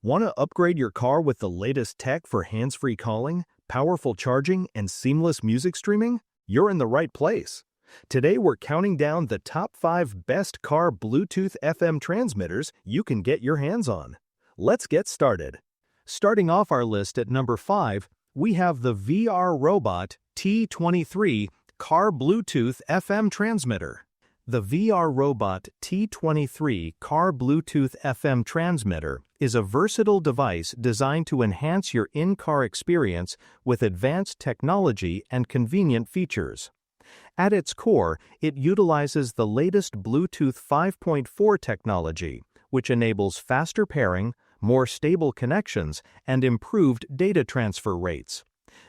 Want to upgrade your car with the latest tech for hands-free calling, powerful charging, and seamless music streaming? You're in the right place. Today we're counting down the top 5 best car Bluetooth FM transmitters you can get your hands on. Let's get started. Starting off our list at number 5, we have the VRRobot T23 Car Bluetooth FM Transmitter. The VRRobot T23 Car Bluetooth FM Transmitter is a versatile device designed to enhance your in-car experience with advanced technology and convenient features. At its core, it utilizes the latest Bluetooth 5.4 technology, which enables faster pairing, more stable connections, and improved data transfer rates.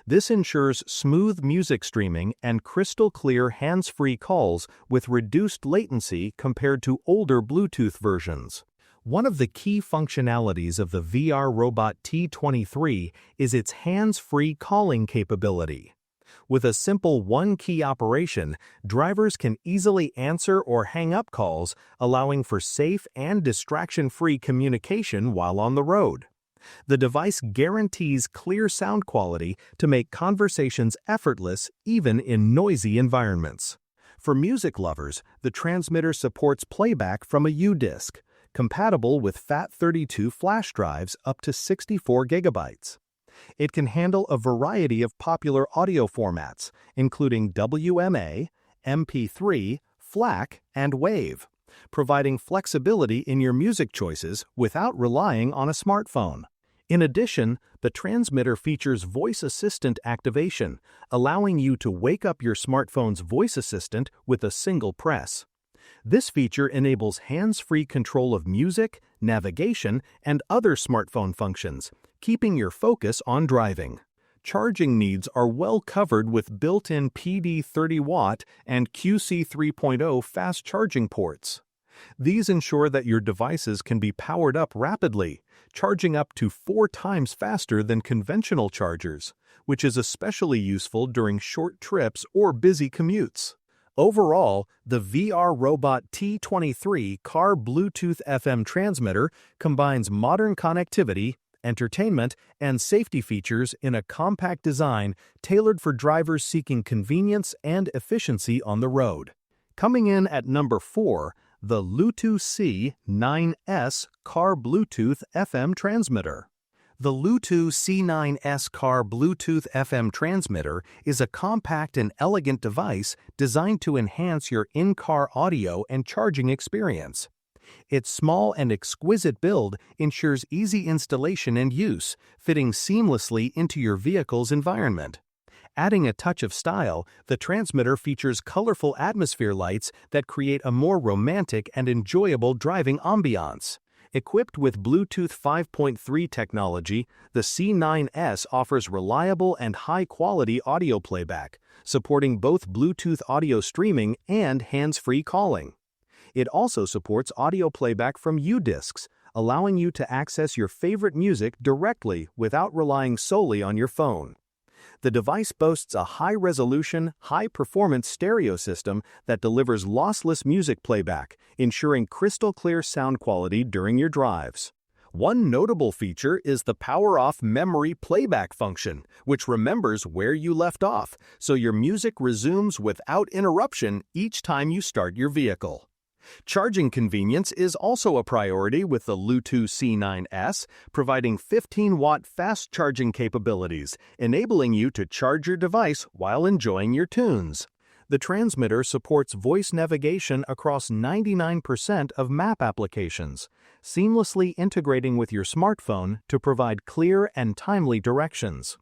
This ensures smooth music streaming and crystal-clear hands-free calls with reduced latency compared to older Bluetooth versions. One of the key functionalities of the VRRobot T23 is its hands-free calling capability. With a simple one-key operation, drivers can easily answer or hang up calls, allowing for safe and distraction-free communication while on the road. The device guarantees clear sound quality to make conversations effortless even in noisy environments. For music lovers, the transmitter supports playback from a U-disc, compatible with FAT32 flash drives up to 64 gigabytes. It can handle a variety of popular audio formats, including WMA, MP3, FLAC, and WAVE, providing flexibility in your music choices without relying on a smartphone. In addition, the transmitter features voice assistant activation, allowing you to wake up your smartphone's voice assistant with a single press. This feature enables hands-free control of music, navigation, and other smartphone functions, keeping your focus on driving. Charging needs are well covered with built-in PD 30-watt and QC 3.0 fast charging ports. These ensure that your devices can be powered up rapidly, charging up to 4 times faster than conventional chargers, which is especially useful during short trips or busy commutes. Overall, the VRRobot T23 Car Bluetooth FM Transmitter combines modern connectivity, entertainment, and safety features in a compact design tailored for drivers seeking convenience and efficiency on the road. Coming in at number 4, the Lutu C9S Car Bluetooth FM Transmitter. The Lutu C9S Car Bluetooth FM Transmitter is a compact and elegant device designed to enhance your in-car audio and charging experience. Its small and exquisite build ensures easy installation and use, fitting seamlessly into your vehicle's environment. Adding a touch of style, the transmitter features colorful atmosphere lights that create a more romantic and enjoyable driving ambiance. Equipped with Bluetooth 5.3 technology, the C9S offers reliable and high-quality audio playback, supporting both Bluetooth audio streaming and hands-free calling. It also supports audio playback from U-discs, allowing you to access your favorite music directly without relying solely on your phone. The device boasts a high-resolution, high-performance stereo system that delivers lossless music playback, ensuring crystal-clear sound quality during your drives. One notable feature is the power-off memory playback function, which remembers where you left off, so your music resumes without interruption each time you start your vehicle. Charging convenience is also a priority with the Lutu C9S, providing 15-watt fast charging capabilities, enabling you to charge your device while enjoying your tunes. The transmitter supports voice navigation across 99% of map applications, seamlessly integrating with your smartphone to provide clear and timely directions.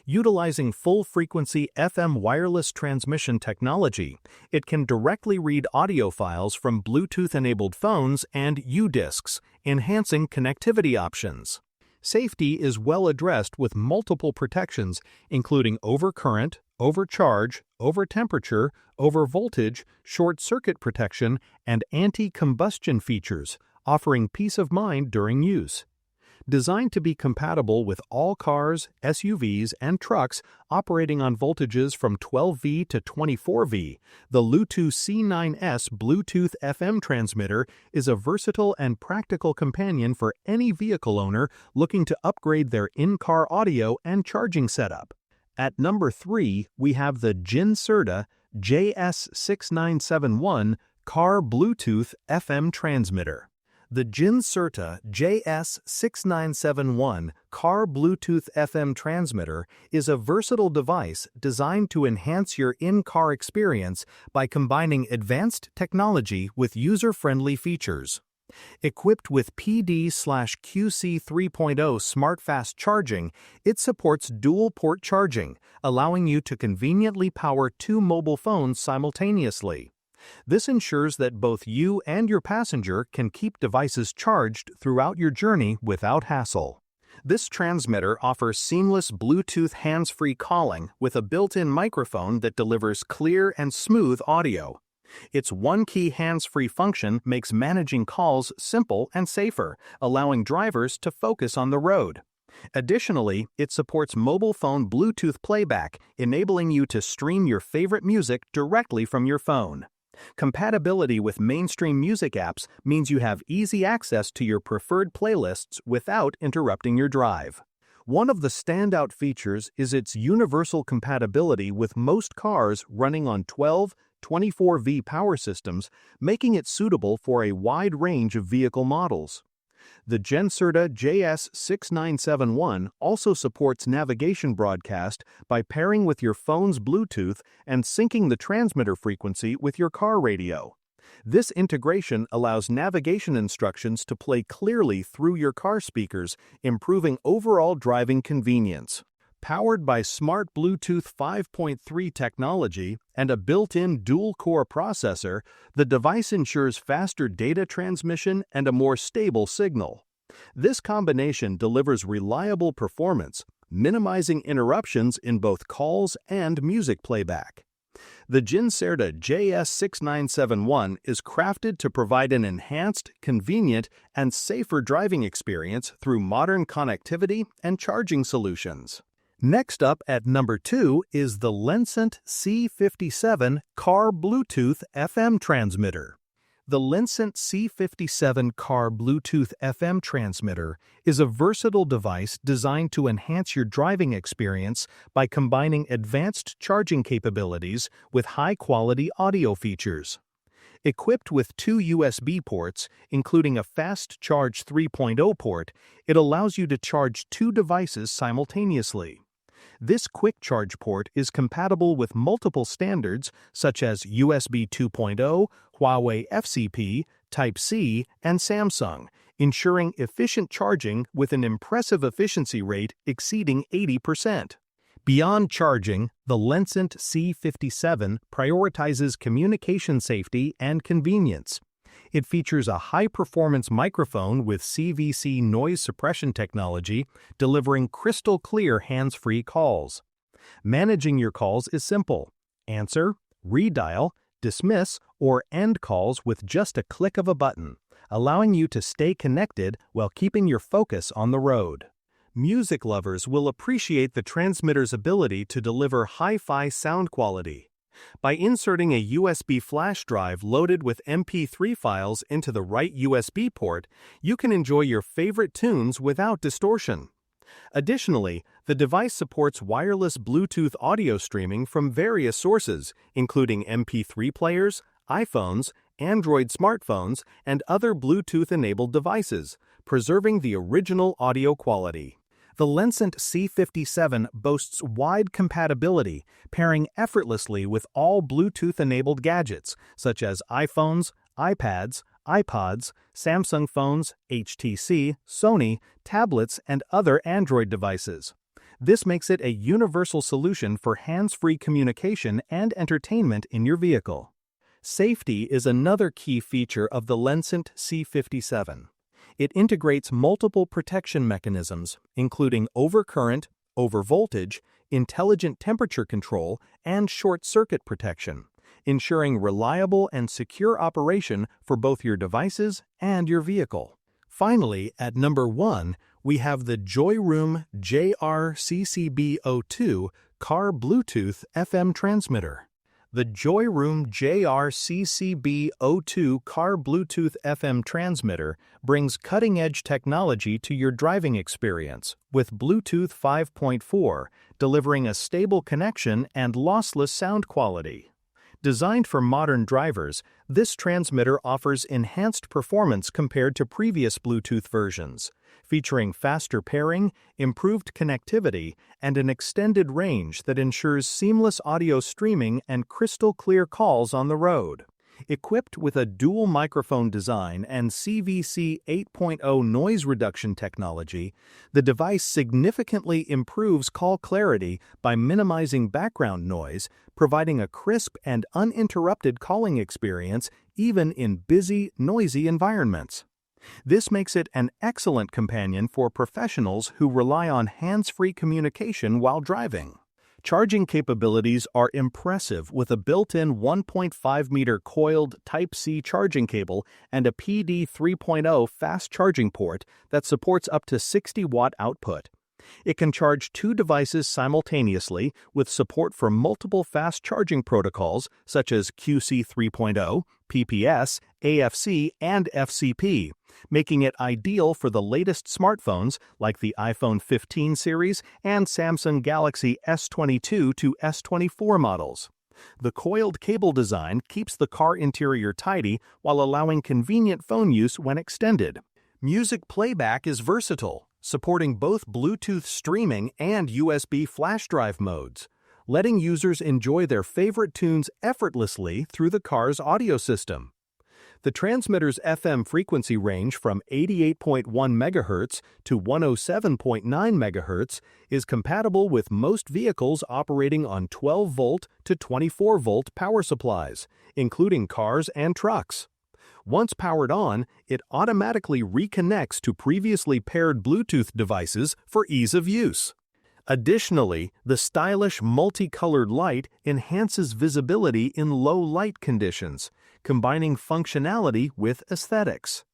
Utilizing full-frequency FM wireless transmission technology, it can directly read audio files from Bluetooth-enabled phones and U-discs, enhancing connectivity options. Safety is well addressed with multiple protections, including overcurrent, overcharge, overtemperature, overvoltage, short-circuit protection, and anti-combustion features, offering peace of mind during use. Designed to be compatible with all cars, SUVs, and trucks operating on voltages from 12V to 24V, the Lutu C9S Bluetooth FM transmitter is a versatile and practical companion for any vehicle owner looking to upgrade their in-car audio and charging setup. At number 3, we have the Jinserta JS-6971 Car Bluetooth FM Transmitter. The Jinserta JS-6971 Car Bluetooth FM Transmitter is a versatile device designed to enhance your in-car experience by combining advanced technology with user-friendly features. Equipped with PD/QC 3.0 Smart Fast Charging, it supports dual-port charging, allowing you to conveniently power 2 mobile phones simultaneously. This ensures that both you and your passenger can keep devices charged throughout your journey without hassle. This transmitter offers seamless Bluetooth hands-free calling with a built-in microphone that delivers clear and smooth audio. Its one-key hands-free function makes managing calls simple and safer, allowing drivers to focus on the road. Additionally, it supports mobile phone Bluetooth playback, enabling you to stream your favorite music directly from your phone. Compatibility with mainstream music apps means you have easy access to your preferred playlists without interrupting your drive. One of the standout features is its universal compatibility with most cars running on 12/24V power systems, making it suitable for a wide range of vehicle models. The Jinserta JS-6971 also supports navigation broadcast by pairing with your phone's Bluetooth and syncing the transmitter frequency with your car radio. This integration allows navigation instructions to play clearly through your car speakers, improving overall driving convenience. Powered by smart Bluetooth 5.3 technology and a built-in dual-core processor, the device ensures faster data transmission and a more stable signal. This combination delivers reliable performance, minimizing interruptions in both calls and music playback. The Jinserta JS-6971 is crafted to provide an enhanced, convenient, and safer driving experience through modern connectivity and charging solutions. Next up at number 2 is the Lencent C57 Car Bluetooth FM Transmitter. The Lencent C57 Car Bluetooth FM Transmitter is a versatile device designed to enhance your driving experience by combining advanced charging capabilities with high-quality audio features. Equipped with 2 USB ports, including a Fast Charge 3.0 port, it allows you to charge 2 devices simultaneously. This quick charge port is compatible with multiple standards such as USB 2.0, Huawei FCP, Type-C, and Samsung, ensuring efficient charging with an impressive efficiency rate exceeding 80%. Beyond charging, the Lencent C57 prioritizes communication safety and convenience. It features a high-performance microphone with CVC noise suppression technology, delivering crystal-clear hands-free calls. Managing your calls is simple. Answer, redial, dismiss, or end calls with just a click of a button, allowing you to stay connected while keeping your focus on the road. Music lovers will appreciate the transmitter's ability to deliver hi-fi sound quality. By inserting a USB flash drive loaded with MP3 files into the right USB port, you can enjoy your favorite tunes without distortion. Additionally, the device supports wireless Bluetooth audio streaming from various sources, including MP3 players, iPhones, Android smartphones, and other Bluetooth-enabled devices, preserving the original audio quality. The Lencent C57 boasts wide compatibility, pairing effortlessly with all Bluetooth-enabled gadgets, such as iPhones, iPads, iPods, Samsung phones, HTC, Sony, tablets, and other Android devices. This makes it a universal solution for hands-free communication and entertainment in your vehicle. Safety is another key feature of the Lencent C57. It integrates multiple protection mechanisms, including overcurrent, overvoltage, intelligent temperature control, and short-circuit protection, ensuring reliable and secure operation for both your devices and your vehicle. Finally, at number 1, we have the Joyroom JR-CCB02 car Bluetooth FM transmitter. The Joyroom JR-CCB02 car Bluetooth FM transmitter brings cutting-edge technology to your driving experience with Bluetooth 5.4, delivering a stable connection and lossless sound quality. Designed for modern drivers, this transmitter offers enhanced performance compared to previous Bluetooth versions, featuring faster pairing, improved connectivity, and an extended range that ensures seamless audio streaming and crystal-clear calls on the road. Equipped with a dual microphone design and CVC 8.0 noise reduction technology, the device significantly improves call clarity by minimizing background noise, providing a crisp and uninterrupted calling experience even in busy, noisy environments. This makes it an excellent companion for professionals who rely on hands-free communication while driving. Charging capabilities are impressive with a built-in 1.5-meter coiled Type-C charging cable and a PD 3.0 fast charging port that supports up to 60-watt output. It can charge two devices simultaneously with support for multiple fast charging protocols such as QC 3.0, PPS, AFC, and FCP, making it ideal for the latest smartphones like the iPhone 15 series and Samsung Galaxy S22 to S24 models. The coiled cable design keeps the car interior tidy while allowing convenient phone use when extended. Music playback is versatile, supporting both Bluetooth streaming and USB flash drive modes, letting users enjoy their favorite tunes effortlessly through the car's audio system. The transmitter's FM frequency range from 88.1 MHz to 107.9 MHz is compatible with most vehicles operating on 12-volt to 24-volt power supplies, including cars and trucks. Once powered on, it automatically reconnects to previously paired Bluetooth devices for ease of use. Additionally, the stylish multicolored light enhances visibility in low light conditions, combining functionality with aesthetics.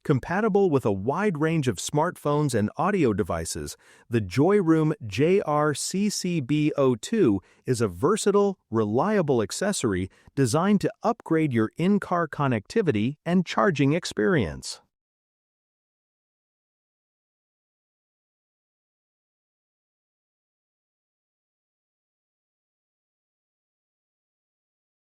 Compatible with a wide range of smartphones and audio devices, the Joyroom JR-CCB02 is a versatile, reliable accessory designed to upgrade your in-car connectivity and charging experience.